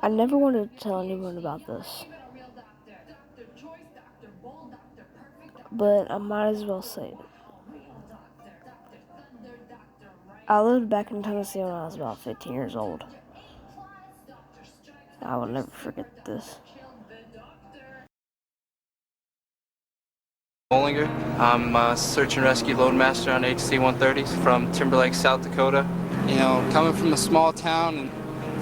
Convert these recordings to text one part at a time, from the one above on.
I never wanted to tell anyone about this, but I might as well say it. I lived back in Tennessee when I was about 15 years old. I will never forget this. Bollinger. I'm a search and rescue loadmaster on HC-130s from Timberlake, South Dakota. You know, coming from a small town and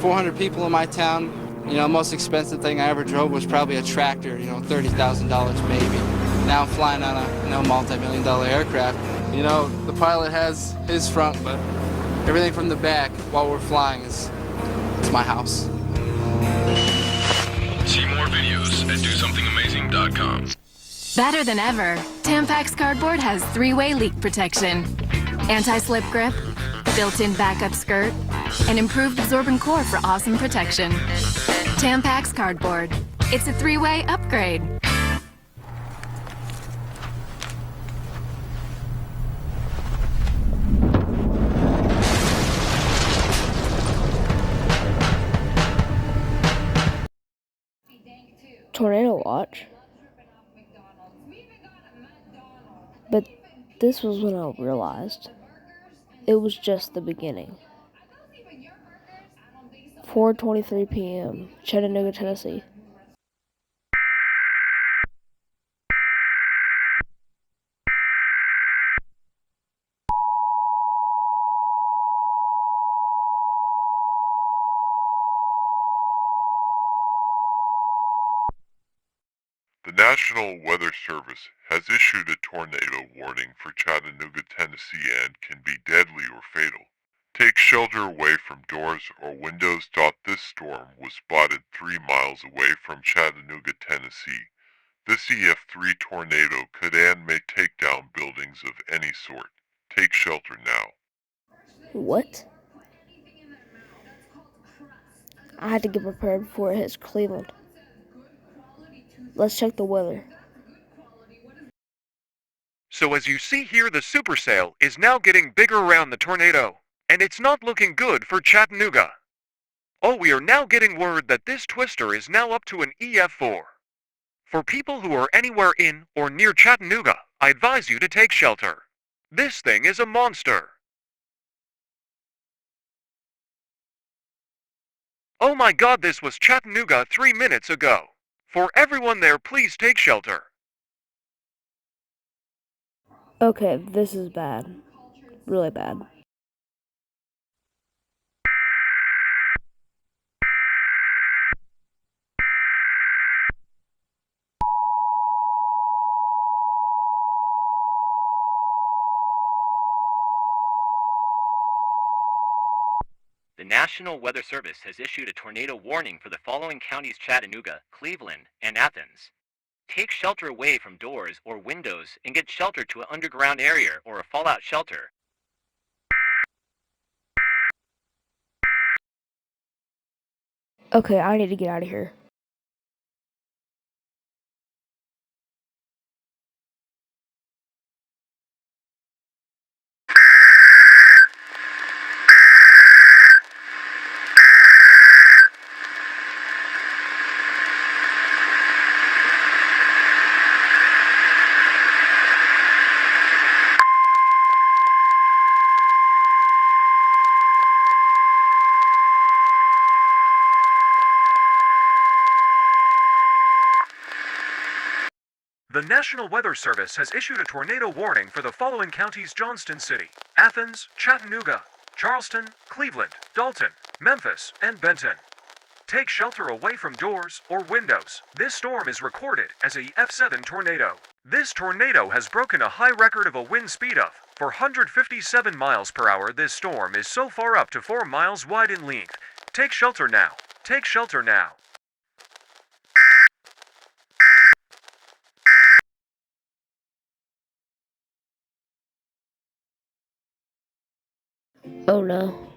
400 people in my town, you know, most expensive thing I ever drove was probably a tractor, you know, $30,000 maybe. Now I'm flying on a, you know, multi-million-dollar aircraft. You know, the pilot has his front, but everything from the back while we're flying is my house. See more videos at DoSomethingAmazing.com. Better than ever, Tampax cardboard has three-way leak protection, anti-slip grip, built-in backup skirt, and improved absorbent core for awesome protection. Tampax cardboard. It's a three-way upgrade. Tornado watch. But this was when I realized it was just the beginning. 4:23 p.m., Chattanooga, Tennessee. The National Weather Service has issued a tornado warning for Chattanooga, Tennessee, and can be deadly or fatal. Take shelter away from doors or windows. This storm was spotted 3 miles away from Chattanooga, Tennessee. This EF3 tornado could and may take down buildings of any sort. Take shelter now. What? I had to get prepared before it hits Cleveland. Let's check the weather. So as you see here, the supercell is now getting bigger around the tornado, and it's not looking good for Chattanooga. Oh, we are now getting word that this twister is now up to an EF4. For people who are anywhere in or near Chattanooga, I advise you to take shelter. This thing is a monster. Oh my God, this was Chattanooga 3 minutes ago. For everyone there, please take shelter. Okay, this is bad. Really bad. The National Weather Service has issued a tornado warning for the following counties: Chattanooga, Cleveland, and Athens. Take shelter away from doors or windows and get shelter to an underground area or a fallout shelter. Okay, I need to get out of here. The National Weather Service has issued a tornado warning for the following counties: Johnston City, Athens, Chattanooga, Charleston, Cleveland, Dalton, Memphis, and Benton. Take shelter away from doors or windows. This storm is recorded as a F7 tornado. This tornado has broken a high record of a wind speed of 457 miles per hour. This storm is so far up to 4 miles wide in length. Take shelter now. Take shelter now. Oh no.